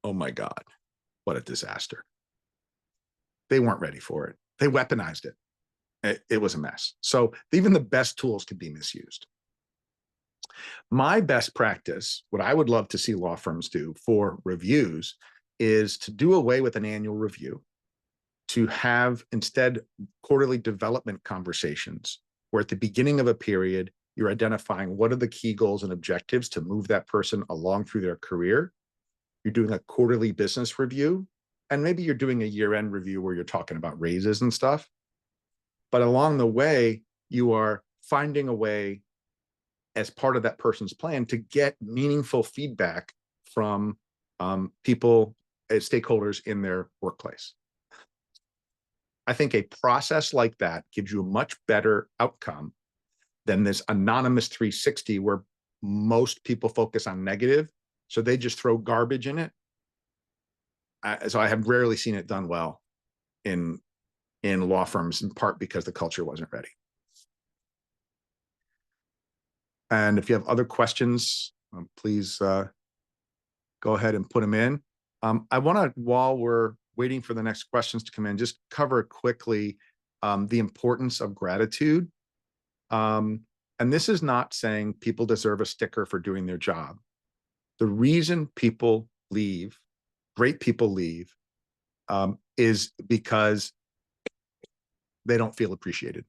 Speaker 3: Oh my God, what a disaster. They weren't ready for it. They weaponized it. It was a mess. So even the best tools could be misused. My best practice, what I would love to see law firms do for reviews, is to do away with an annual review, to have instead quarterly development conversations where at the beginning of a period, you're identifying what are the key goals and objectives to move that person along through their career. You're doing a quarterly business review, and maybe you're doing a year-end review where you're talking about raises and stuff. But along the way, you are finding a way as part of that person's plan to get meaningful feedback from people as stakeholders in their workplace. I think a process like that gives you a much better outcome than this anonymous 360 where most people focus on negative, so they just throw garbage in it. So I have rarely seen it done well in law firms, in part because the culture wasn't ready. And if you have other questions, please go ahead and put them in. I want to, while we're waiting for the next questions to come in, just cover quickly the importance of gratitude. And this is not saying people deserve a sticker for doing their job. The reason people leave, great people leave, is because they don't feel appreciated.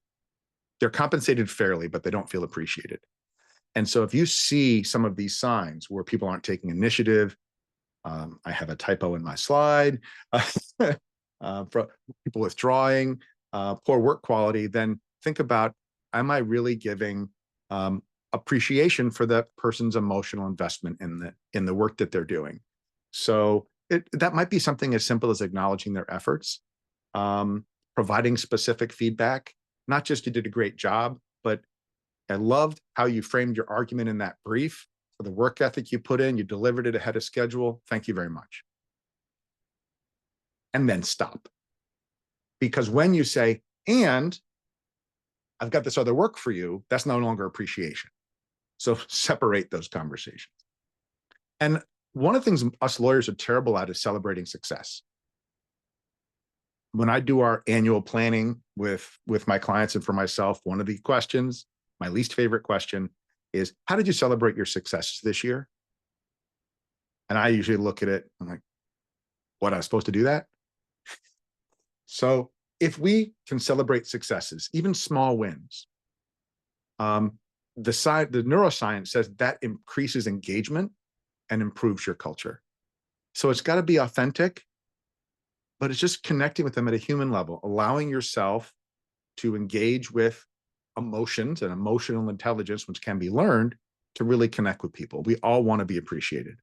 Speaker 3: They're compensated fairly, but they don't feel appreciated. And so if you see some of these signs where people aren't taking initiative, I have a typo in my slide, for people withdrawing, poor work quality, then think about, am I really giving appreciation for that person's emotional investment in the work that they're doing? So that might be something as simple as acknowledging their efforts, providing specific feedback, not just you did a great job, but I loved how you framed your argument in that brief, for the work ethic you put in, you delivered it ahead of schedule. Thank you very much. And then stop. Because when you say, and I've got this other work for you, that's no longer appreciation. So separate those conversations. And one of the things us lawyers are terrible at is celebrating success. When I do our annual planning with my clients and for myself, one of the questions, my least favorite question, is how did you celebrate your successes this year? And I usually look at it, I'm like, what, I was supposed to do that? So if we can celebrate successes, even small wins, the neuroscience says that increases engagement and improves your culture. So it's got to be authentic, but it's just connecting with them at a human level, allowing yourself to engage with emotions and emotional intelligence, which can be learned, to really connect with people. We all want to be appreciated.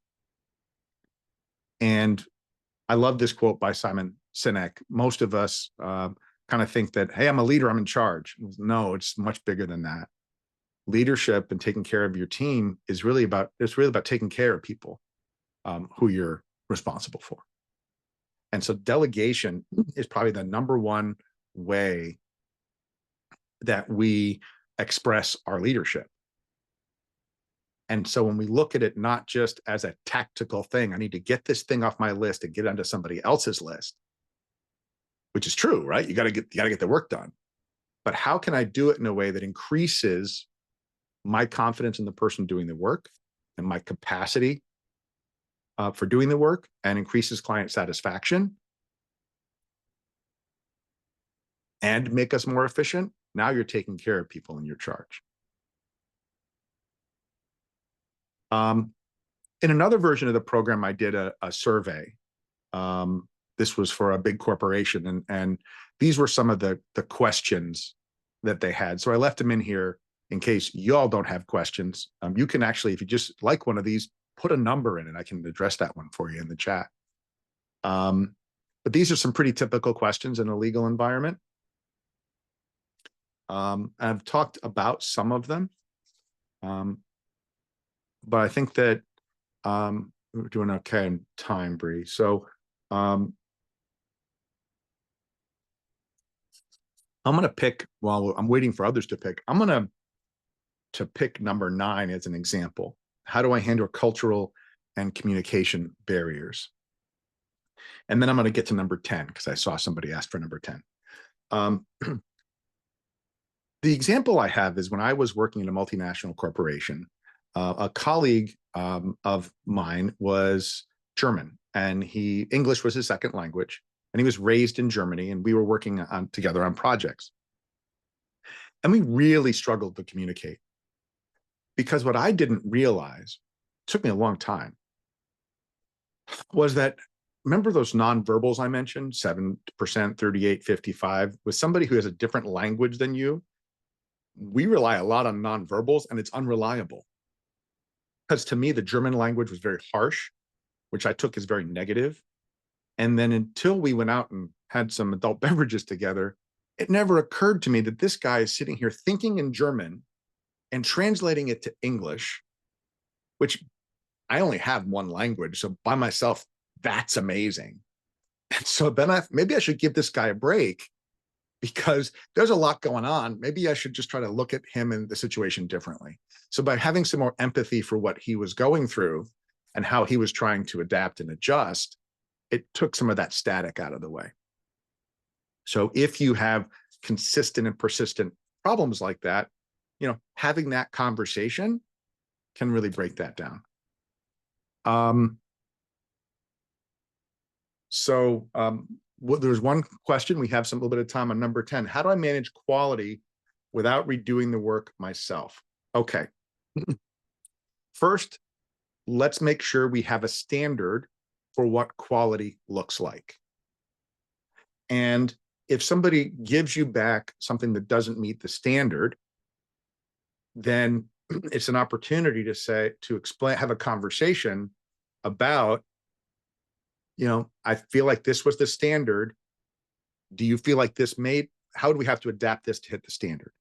Speaker 3: And I love this quote by Simon Sinek. Most of us kind of think that, hey, I'm a leader, I'm in charge. No, it's much bigger than that. Leadership and taking care of your team is really about taking care of people who you're responsible for. And so delegation is probably the number one way that we express our leadership. And so when we look at it not just as a tactical thing, I need to get this thing off my list and get onto somebody else's list, which is true, right? You got to get the work done. But how can I do it in a way that increases my confidence in the person doing the work and my capacity for doing the work, and increases client satisfaction and make us more efficient? Now you're taking care of people in your charge. In another version of the program, I did a survey. This was for a big corporation, and these were some of the questions that they had. So I left them in here in case y'all don't have questions. You can actually, if you just like one of these, put a number in it. I can address that one for you in the chat. But these are some pretty typical questions in a legal environment. I've talked about some of them, but I think that we're doing okay in time, Bree. So I'm going to pick, while I'm waiting for others to pick, I'm going to pick number 9 as an example. How do I handle cultural and communication barriers? And then I'm going to get to number 10 because I saw somebody ask for number 10. The example I have is when I was working in a multinational corporation, a colleague of mine was German, and English was his second language, and he was raised in Germany, and we were working together on projects. And we really struggled to communicate, because what I didn't realize, it took me a long time, was that, remember those nonverbals I mentioned, 7%, 38, 55, with somebody who has a different language than you? We rely a lot on nonverbals, and it's unreliable. Because to me, the German language was very harsh, which I took as very negative. And then until we went out and had some adult beverages together, it never occurred to me that this guy is sitting here thinking in German and translating it to English, which I only have one language. So by myself, that's amazing. And so then maybe I should give this guy a break, because there's a lot going on. Maybe I should just try to look at him and the situation differently. So by having some more empathy for what he was going through and how he was trying to adapt and adjust, it took some of that static out of the way. So if you have consistent and persistent problems like that, having that conversation can really break that down. There's one question. We have a little bit of time on number 10. How do I manage quality without redoing the work myself? Okay. First, let's make sure we have a standard for what quality looks like. And if somebody gives you back something that doesn't meet the standard, then it's an opportunity to explain, have a conversation about, I feel like this was the standard. Do you feel like how do we have to adapt this to hit the standard?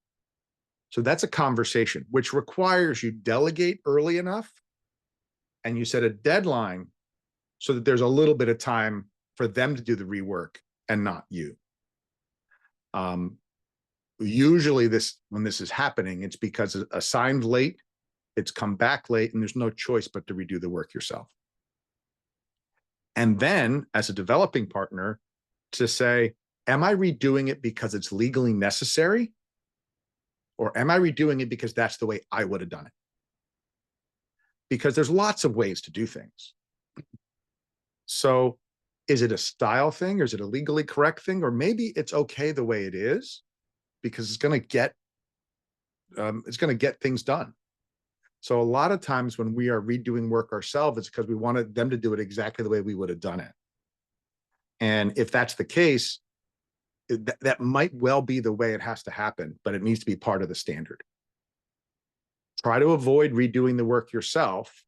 Speaker 3: So that's a conversation, which requires you delegate early enough, and you set a deadline so that there's a little bit of time for them to do the rework and not you. Usually when this is happening, it's because it's assigned late, it's come back late, and there's no choice but to redo the work yourself. And then as a developing partner, to say, am I redoing it because it's legally necessary? Or am I redoing it because that's the way I would have done it? Because there's lots of ways to do things. So Is it a style thing, or is it a legally correct thing, or maybe it's okay the way it is because it's going to get things done. So a lot of times when we are redoing work ourselves, it's because we wanted them to do it exactly the way we would have done it. And if that's the case, that might well be the way it has to happen, but it needs to be part of the standard. Try to avoid redoing the work yourself.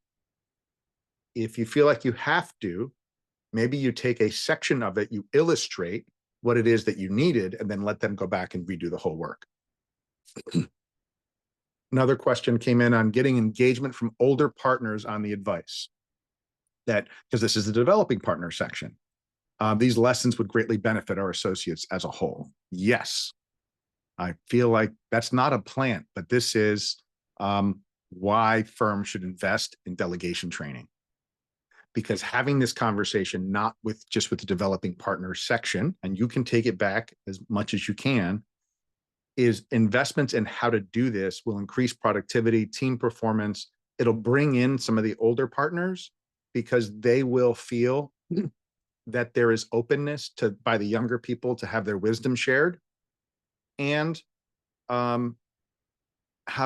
Speaker 3: If you feel like you have to, maybe you take a section of it, you illustrate what it is that you needed, and then let them go back and redo the whole work. Another question came in on getting engagement from older partners on the advice. That, because this is the developing partner section. These lessons would greatly benefit our associates as a whole. Yes, I feel like that's not a plant, but this is why firms should invest in delegation training. Because having this conversation, not with just with the developing partners section, and you can take it back as much as you can, is investments in how to do this will increase productivity, team performance. It'll bring in some of the older partners because they will feel that there is openness by the younger people to have their wisdom shared, and how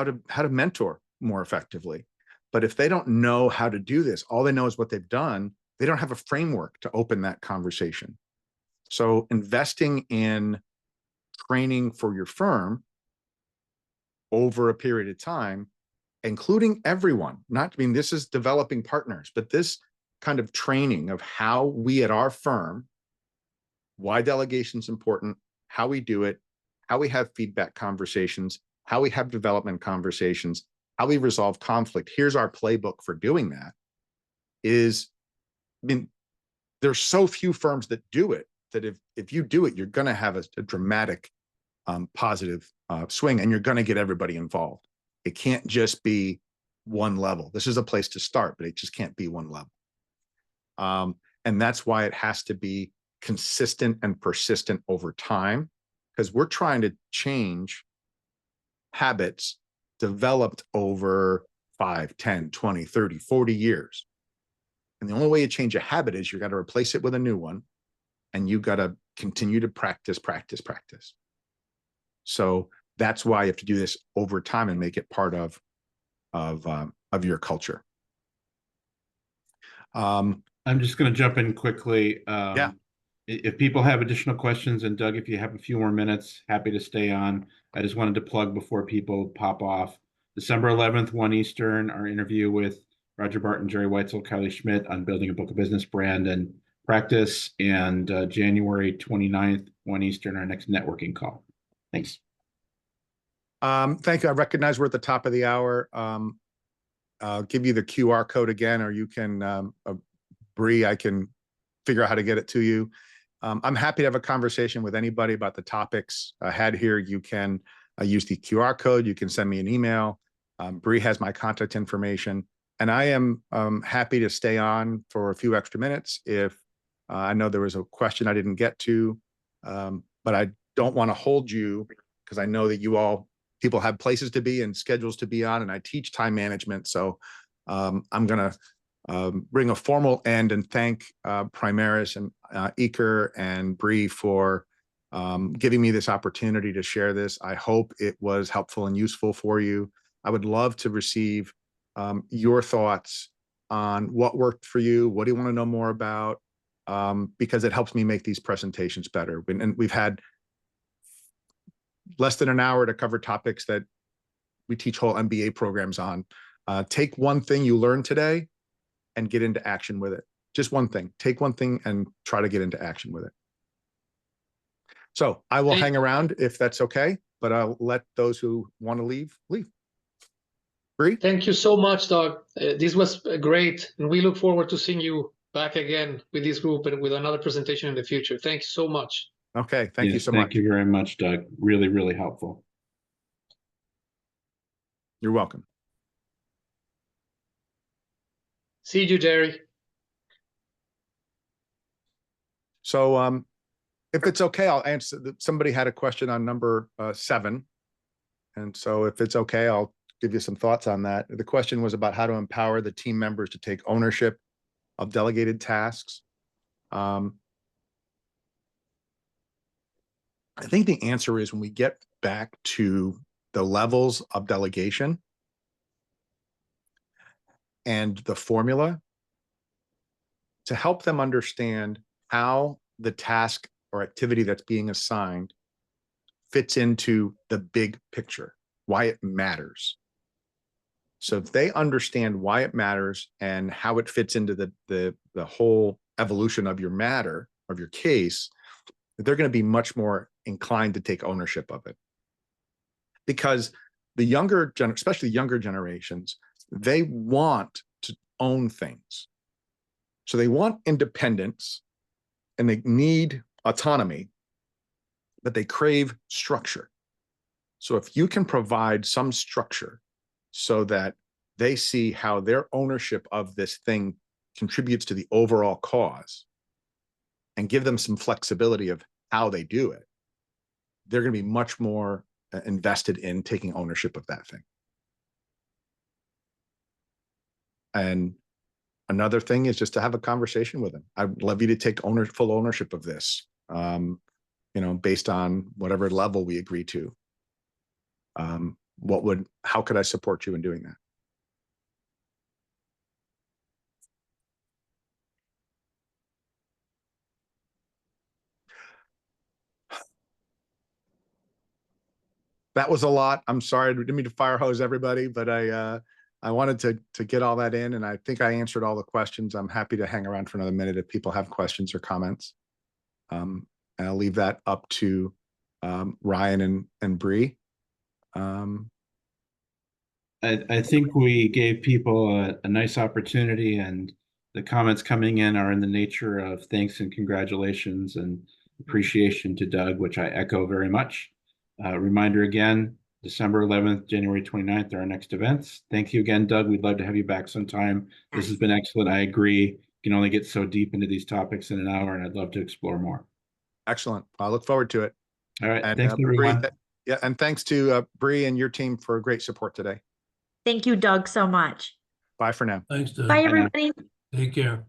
Speaker 3: to mentor more effectively. But if they don't know how to do this, all they know is what they've done, they don't have a framework to open that conversation. So investing in training for your firm over a period of time, including everyone, this is developing partners, but this kind of training of how we at our firm, why delegation is important, how we do it, how we have feedback conversations, how we have development conversations, how we resolve conflict. Here's our playbook for doing that. There's so few firms that do it that if you do it, you're going to have a dramatic positive swing, and you're going to get everybody involved. It can't just be one level. This is a place to start, but it just can't be one level. And that's why it has to be consistent and persistent over time, because we're trying to change habits developed over 5, 10, 20, 30, 40 years. And the only way you change a habit is you got to replace it with a new one, and you got to continue to practice. So that's why you have to do this over time and make it part of your culture.
Speaker 2: I'm just going to jump in quickly.
Speaker 3: Yeah.
Speaker 2: If people have additional questions, and Doug, if you have a few more minutes, happy to stay on. I just wanted to plug before people pop off. December 11th, 1 Eastern, our interview with Roger Barton, Jerry Weitzel, Kylie Schmidt on building a book of business, brand, and practice. And January 29th, 1 Eastern, our next networking call. Thanks.
Speaker 3: Thank you. I recognize we're at the top of the hour. I'll give you the QR code again, or you can, Bree, I can figure out how to get it to you. I'm happy to have a conversation with anybody about the topics I had here. You can use the QR code. You can send me an email. Bree has my contact information, and I am happy to stay on for a few extra minutes if I know there was a question I didn't get to, but I don't want to hold you because I know that people have places to be and schedules to be on, and I teach time management. So I'm going to bring a formal end and thank Primaris and Iker and Bree for giving me this opportunity to share this. I hope it was helpful and useful for you. I would love to receive your thoughts on what worked for you. What do you want to know more about? Because it helps me make these presentations better. And we've had less than an hour to cover topics that we teach whole MBA programs on. Take one thing you learned today and get into action with it. Just one thing. Take one thing and try to get into action with it. So I will hang around if that's okay, but I'll let those who want to leave. Bree?
Speaker 1: Thank you so much, Doug. This was great, and we look forward to seeing you back again with this group and with another presentation in the future. Thank you so much.
Speaker 3: Okay, thank you so much.
Speaker 2: Thank you very much, Doug. Really, really helpful.
Speaker 3: You're welcome.
Speaker 1: See you, Jerry.
Speaker 3: So if it's okay, I'll answer. Somebody had a question on number 7. And so if it's okay, I'll give you some thoughts on that. The question was about how to empower the team members to take ownership of delegated tasks. I think the answer is when we get back to the levels of delegation and the formula to help them understand how the task or activity that's being assigned fits into the big picture, why it matters. So if they understand why it matters and how it fits into the whole evolution of your matter, of your case, they're going to be much more inclined to take ownership of it. Because the younger, especially younger generations, they want to own things. So they want independence and they need autonomy, but they crave structure. So if you can provide some structure so that they see how their ownership of this thing contributes to the overall cause and give them some flexibility of how they do it, they're going to be much more invested in taking ownership of that thing. And another thing is just to have a conversation with them. I'd love you to take full ownership of this, based on whatever level we agree to. How could I support you in doing that? That was a lot. I'm sorry, I didn't mean to fire hose everybody, but I wanted to get all that in, and I think I answered all the questions. I'm happy to hang around for another minute if people have questions or comments. And I'll leave that up to Ryan and Bree.
Speaker 2: I think we gave people a nice opportunity, and the comments coming in are in the nature of thanks and congratulations and appreciation to Doug, which I echo very much. Reminder again, December 11th, January 29th are our next events. Thank you again, Doug. We'd love to have you back sometime. This has been excellent. I agree. You can only get so deep into these topics in an hour, and I'd love to explore more.
Speaker 3: Excellent. I look forward to it.
Speaker 2: All right.
Speaker 3: And
Speaker 2: thanks, everyone.
Speaker 3: Bree, and thanks to Bree and your team for great support today.
Speaker 4: Thank you, Doug, so much.
Speaker 3: Bye for now.
Speaker 5: Thanks, Doug.
Speaker 4: Bye,
Speaker 2: Bye now.
Speaker 4: everybody.
Speaker 5: Take care.